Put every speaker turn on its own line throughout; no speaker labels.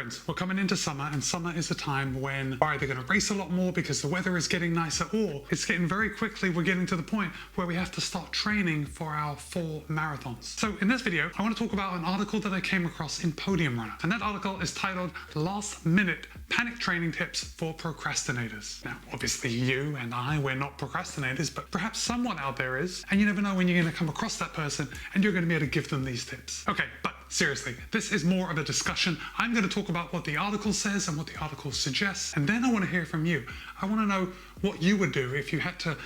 friends, we're coming into summer, and summer is a time when we're either going to race a lot more because the weather is getting nicer, or it's getting very quickly, we're getting to the point where we have to start training for our fall marathons. So in this video, I want to talk about an article that I came across in Podium Runner, and that article is titled Last Minute Panic Training Tips for Procrastinators. Now, obviously you and I, we're not procrastinators, but perhaps someone out there is, and you never know when you're going to come across that person and you're going to be able to give them these tips. Okay, but seriously, this is more of a discussion. I'm going to talk about what the article says and what the article suggests, and then I want to hear from you. I want to know what you would do if you had to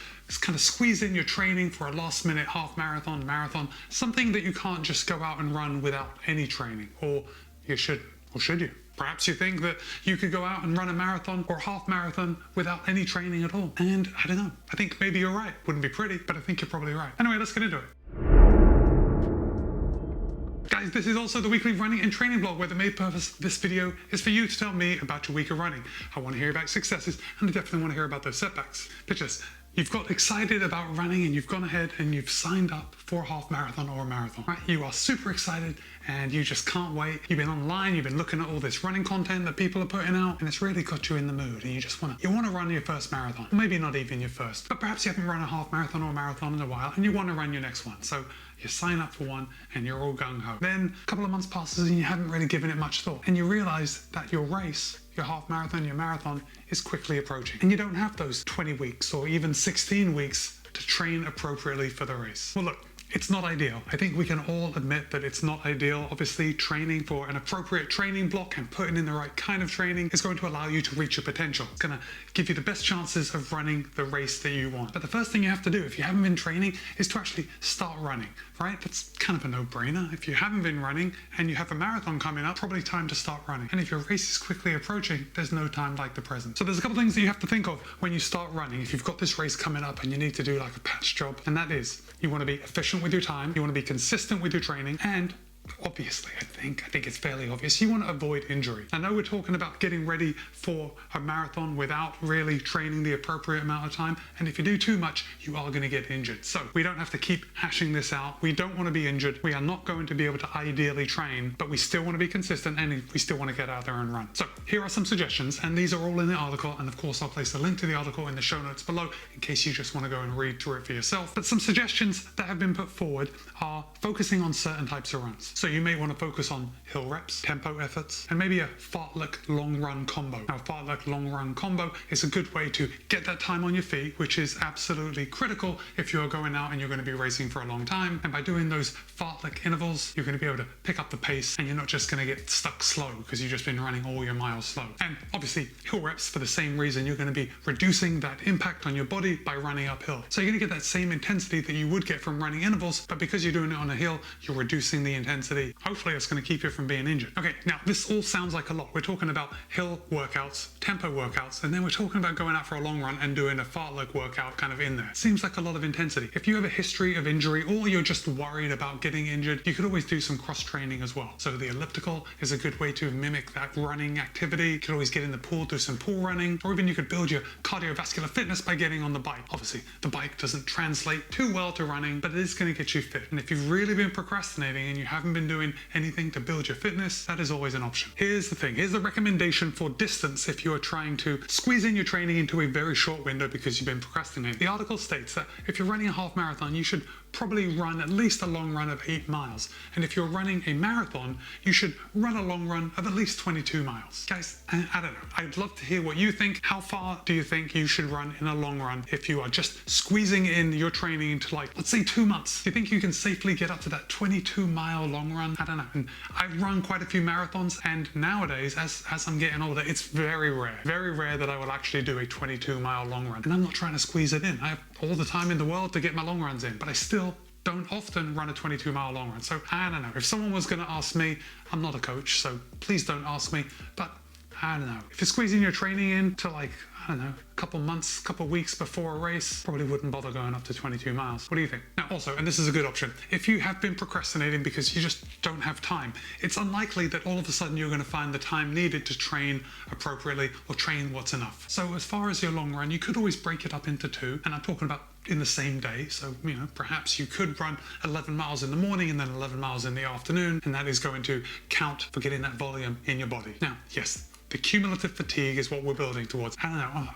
kind of squeeze in your training for a last minute half marathon, something that you can't just go out and run without any training, or you should, or should you? Perhaps you think that you could go out and run a marathon or half marathon without any training at all. And I don't know, I think maybe you're right. Wouldn't be pretty, but I think you're probably right. Anyway, let's get into it. Guys, this is also the weekly running and training blog where the main purpose of this video is for you to tell me about your week of running. I want to hear about successes, and I definitely want to hear about those setbacks. Pictures. You've got excited about running and you've gone ahead and you've signed up for a half marathon or a marathon, right? You are super excited and you just can't wait. You've been online, you've been looking at all this running content that people are putting out, and it's really got you in the mood, and you just want to run your first marathon. Maybe not even your first, but perhaps you haven't run a half marathon or a marathon in a while and you want to run your next one. So you sign up for one and you're all gung-ho. Then a couple of months passes and you haven't really given it much thought, and you realize that your race, your half marathon, your marathon, is quickly approaching, and you don't have those 20 weeks or even 16 weeks to train appropriately for the race. Well, look, it's not ideal. I think we can all admit that it's not ideal. Obviously, training for an appropriate training block and putting in the right kind of training is going to allow you to reach your potential. It's going to give you the best chances of running the race that you want. But the first thing you have to do if you haven't been training is to actually start running, right? That's kind of a no-brainer. If you haven't been running and you have a marathon coming up, probably time to start running. And if your race is quickly approaching, there's no time like the present. So there's a couple things that you have to think of when you start running. If you've got this race coming up and you need to do like a patch job, and that is, you want to be efficient with your time, you want to be consistent with your training, and obviously, I think it's fairly obvious, you want to avoid injury. I know we're talking about getting ready for a marathon without really training the appropriate amount of time, and if you do too much, you are going to get injured. So we don't have to keep hashing this out. We don't want to be injured. We are not going to be able to ideally train, but we still want to be consistent and we still want to get out there and run. So here are some suggestions, and these are all in the article, and of course I'll place a link to the article in the show notes below in case you just want to go and read through it for yourself. But some suggestions that have been put forward are focusing on certain types of runs. So you may want to focus on hill reps, tempo efforts, and maybe a fartlek long run combo. Now, fartlek long run combo is a good way to get that time on your feet, which is absolutely critical if you're going out and you're going to be racing for a long time. And by doing those fartlek intervals, you're going to be able to pick up the pace, and you're not just going to get stuck slow because you've just been running all your miles slow. And obviously, hill reps, for the same reason, you're going to be reducing that impact on your body by running uphill. So you're going to get that same intensity that you would get from running intervals, but because you're doing it on a hill, you're reducing the intensity. Hopefully it's going to keep you from being injured. Okay, now this all sounds like a lot. We're talking about hill workouts, tempo workouts, and then we're talking about going out for a long run and doing a fartlek workout kind of in there. Seems like a lot of intensity. If you have a history of injury, or you're just worried about getting injured, you could always do some cross training as well. So the elliptical is a good way to mimic that running activity. You could always get in the pool, do some pool running, or even you could build your cardiovascular fitness by getting on the bike. Obviously, the bike doesn't translate too well to running, but it is going to get you fit. And if you've really been procrastinating and you haven't been doing anything to build your fitness, that is always an option. Here's the thing, here's the recommendation for distance if you are trying to squeeze in your training into a very short window because you've been procrastinating. The article states that if you're running a half marathon, you should probably run at least a long run of 8 miles. And if you're running a marathon, you should run a long run of at least 22 miles. Guys, I don't know. I'd love to hear what you think. How far do you think you should run in a long run if you are just squeezing in your training into, like, let's say 2 months? Do you think you can safely get up to that 22-mile long run? I don't know. And I've run quite a few marathons, and nowadays, as I'm getting older, it's very rare that I will actually do a 22-mile long run. And I'm not trying to squeeze it in. I have all the time in the world to get my long runs in, but I still don't often run a 22-mile long run. So I don't know. If someone was going to ask me, I'm not a coach, so please don't ask me, but I don't know. If you're squeezing your training in to, like, I don't know, a couple months, couple weeks before a race, probably wouldn't bother going up to 22 miles. What do you think? Now also, and this is a good option, if you have been procrastinating because you just don't have time, it's unlikely that all of a sudden you're going to find the time needed to train appropriately or train what's enough. So as far as your long run, you could always break it up into two, and I'm talking about in the same day. So, perhaps you could run 11 miles in the morning and then 11 miles in the afternoon, and that is going to count for getting that volume in your body. Now, yes, the cumulative fatigue is what we're building towards. I don't know,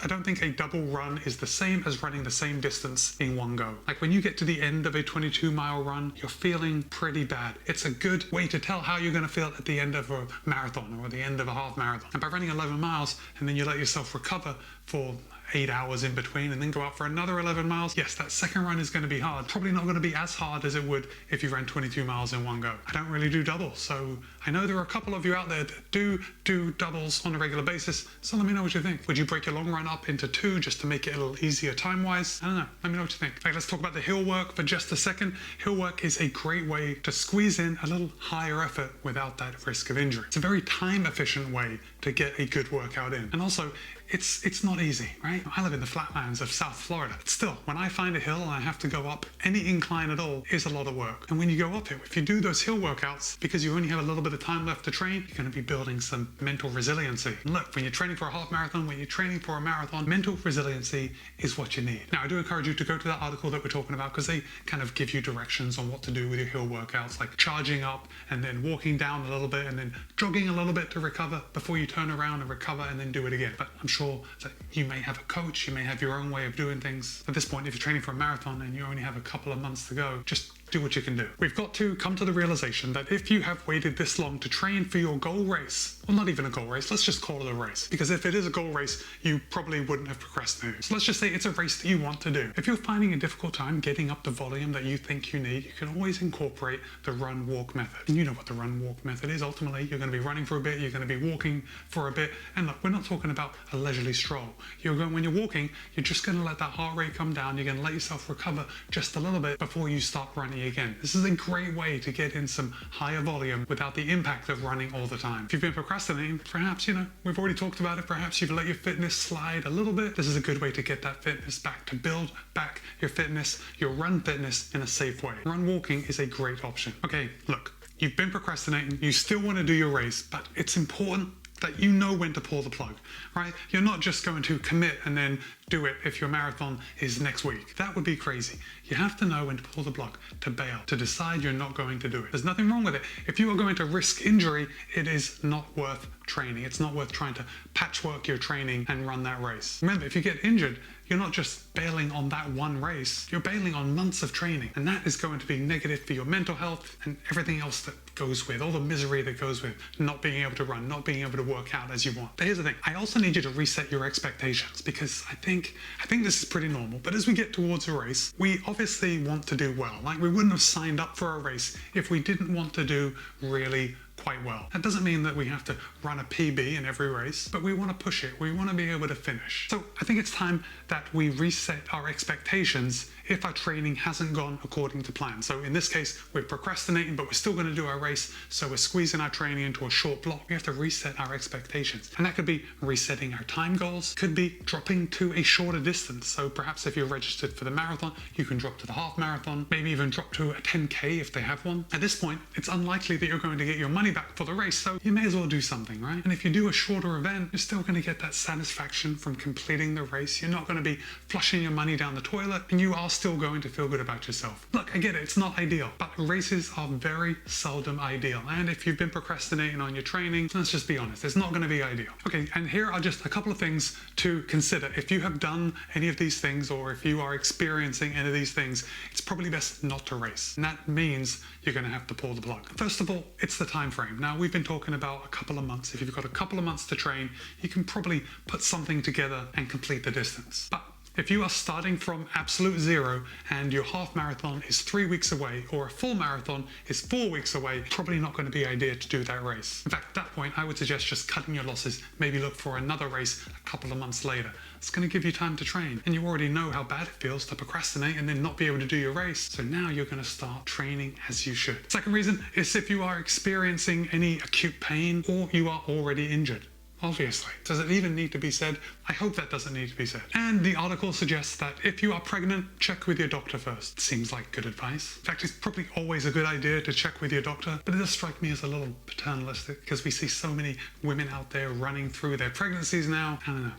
I don't think a double run is the same as running the same distance in one go. Like when you get to the end of a 22-mile run, you're feeling pretty bad. It's a good way to tell how you're gonna feel at the end of a marathon or the end of a half marathon. And by running 11 miles and then you let yourself recover for 8 hours in between and then go out for another 11 miles, yes, that second run is going to be hard. Probably not going to be as hard as it would if you ran 22 miles in one go. I don't really do doubles, so I know there are a couple of you out there that do doubles on a regular basis, so let me know what you think. Would you break your long run up into 2 just to make it a little easier time-wise? I don't know, let me know what you think. Okay, let's talk about the hill work for just a second. Hill work is a great way to squeeze in a little higher effort without that risk of injury. It's a very time-efficient way to get a good workout in. And also, it's not easy, right? I live in the flatlands of South Florida. But still, when I find a hill and I have to go up, any incline at all is a lot of work. And when you go up it, if you do those hill workouts, because you only have a little bit of time left to train, you're going to be building some mental resiliency. And look, when you're training for a half marathon, when you're training for a marathon, mental resiliency is what you need. Now, I do encourage you to go to that article that we're talking about because they kind of give you directions on what to do with your hill workouts, like charging up and then walking down a little bit and then jogging a little bit to recover before you turn around and recover and then do it again. But I'm sure that you may have a coach, you may have your own way of doing things. At this point, if you're training for a marathon and you only have a couple of months to go, just do what you can do. We've got to come to the realization that if you have waited this long to train for your goal race, well, not even a goal race, let's just call it a race. Because if it is a goal race, you probably wouldn't have procrastinated. So let's just say it's a race that you want to do. If you're finding a difficult time getting up the volume that you think you need, you can always incorporate the run-walk method. And you know what the run-walk method is. Ultimately, you're going to be running for a bit, you're going to be walking for a bit. And look, we're not talking about a leisurely stroll. When you're walking, you're just going to let that heart rate come down. You're going to let yourself recover just a little bit before you start running again. This is a great way to get in some higher volume without the impact of running all the time. If you've been procrastinating, perhaps, we've already talked about it, perhaps you've let your fitness slide a little bit. This is a good way to get that fitness back, to build back your fitness, your run fitness in a safe way. Run walking is a great option. Okay, look, you've been procrastinating, you still want to do your race, but it's important that you know when to pull the plug, right? You're not just going to commit and then do it if your marathon is next week. That would be crazy. You have to know when to pull the plug, to bail, to decide you're not going to do it. There's nothing wrong with it. If you are going to risk injury, it is not worth training. It's not worth trying to patchwork your training and run that race. Remember, if you get injured, you're not just bailing on that one race, you're bailing on months of training. And that is going to be negative for your mental health and everything else that goes with, all the misery that goes with not being able to run, not being able to work out as you want. But here's the thing, I also need you to reset your expectations because I think this is pretty normal, but as we get towards a race, we obviously want to do well. Like we wouldn't have signed up for a race if we didn't want to do really quite well. That doesn't mean that we have to run a PB in every race, but we want to push it. We want to be able to finish. So I think it's time that we reset our expectations if our training hasn't gone according to plan. So in this case, we're procrastinating, but we're still going to do our race. So we're squeezing our training into a short block. We have to reset our expectations. And that could be resetting our time goals, could be dropping to a shorter distance. So perhaps if you're registered for the marathon, you can drop to the half marathon, maybe even drop to a 10K if they have one. At this point, it's unlikely that you're going to get your money back for the race, so you may as well do something, right? And if you do a shorter event, you're still going to get that satisfaction from completing the race. You're not going to be flushing your money down the toilet, and you are still going to feel good about yourself. Look, I get it, it's not ideal, but races are very seldom ideal. And if you've been procrastinating on your training, let's just be honest, it's not going to be ideal. Okay, and here are just a couple of things to consider. If you have done any of these things, or if you are experiencing any of these things, it's probably best not to race. And that means you're going to have to pull the plug. First of all, it's the time frame. Now, we've been talking about a couple of months. If you've got a couple of months to train, you can probably put something together and complete the distance. But if you are starting from absolute zero and your half marathon is 3 weeks away or a full marathon is 4 weeks away, probably not going to be ideal to do that race. In fact, at that point, I would suggest just cutting your losses, maybe look for another race a couple of months later. It's going to give you time to train, and you already know how bad it feels to procrastinate and then not be able to do your race. So now you're going to start training as you should. Second reason is if you are experiencing any acute pain or you are already injured. Obviously. Does it even need to be said? I hope that doesn't need to be said. And the article suggests that if you are pregnant, check with your doctor first. Seems like good advice. In fact, it's probably always a good idea to check with your doctor, but it does strike me as a little paternalistic because we see so many women out there running through their pregnancies now. I don't know.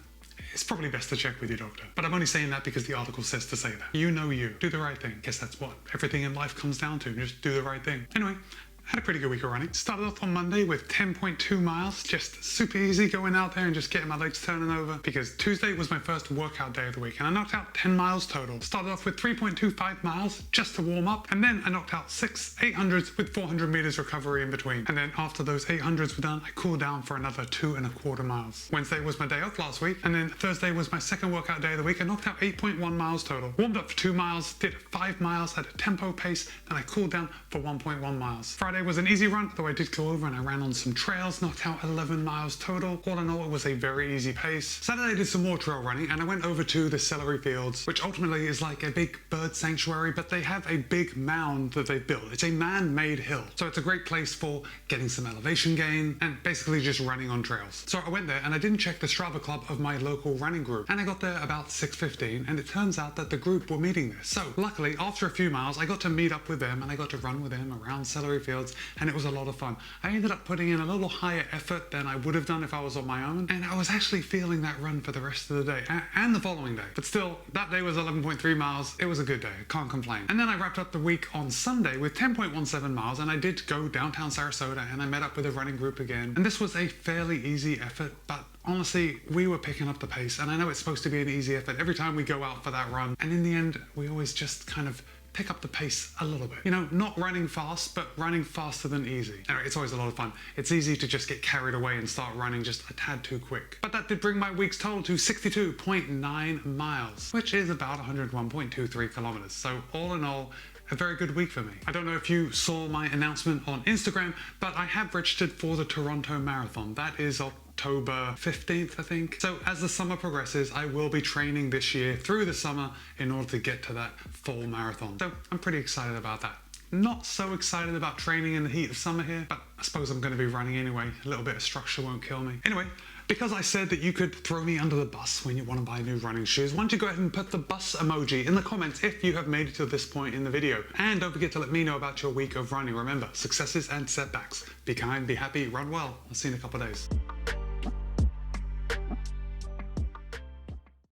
it's probably best to check with your doctor. But I'm only saying that because the article says to say that. You know you. Do the right thing. Guess that's what everything in life comes down to. Just do the right thing. Anyway, had a pretty good week of running. Started off on Monday with 10.2 miles, just super easy going out there and just getting my legs turning over, because Tuesday was my first workout day of the week and I knocked out 10 miles total. Started off with 3.25 miles just to warm up, and then I knocked out 6 800s with 400 meters recovery in between. And then after those 800s were done, I cooled down for another 2.25 miles. Wednesday was my day off last week, and then Thursday was my second workout day of the week. I knocked out 8.1 miles total. Warmed up for 2 miles, did 5 miles at a tempo pace, and I cooled down for 1.1 miles. Friday was an easy run, though I did go over and I ran on some trails, knocked out 11 miles total. All in all, it was a very easy pace. Saturday I did some more trail running and I went over to the celery fields, which ultimately is like a big bird sanctuary, but they have a big mound that they've built. It's a man-made hill, so it's a great place for getting some elevation gain and basically just running on trails. So I went there and I didn't check the Strava club of my local running group, and I got there about 6:15, and it turns out that the group were meeting there. So luckily, after a few miles, I got to meet up with them and I got to run with them around celery fields, and it was a lot of fun. I ended up putting in a little higher effort than I would have done if I was on my own, and I was actually feeling that run for the rest of the day and the following day. But still, that day was 11.3 miles. It was a good day. I can't complain. And then I wrapped up the week on Sunday with 10.17 miles, and I did go downtown Sarasota and I met up with a running group again. And this was a fairly easy effort, but honestly, we were picking up the pace, and I know it's supposed to be an easy effort every time we go out for that run, and in the end, we always just kind of pick up the pace a little bit. You know, not running fast, but running faster than easy. Anyway, it's always a lot of fun. It's easy to just get carried away and start running just a tad too quick. But that did bring my week's total to 62.9 miles, which is about 101.23 kilometers. So all in all, a very good week for me. I don't know if you saw my announcement on Instagram, but I have registered for the Toronto Marathon. That is October 15th, I think. So as the summer progresses, I will be training this year through the summer in order to get to that full marathon. So I'm pretty excited about that. Not so excited about training in the heat of summer here, but I suppose I'm going to be running anyway. A little bit of structure won't kill me. Anyway, because I said that you could throw me under the bus when you want to buy new running shoes, why don't you go ahead and put the bus emoji in the comments if you have made it to this point in the video. And don't forget to let me know about your week of running. Remember, successes and setbacks. Be kind, be happy, run well. I'll see you in a couple of days.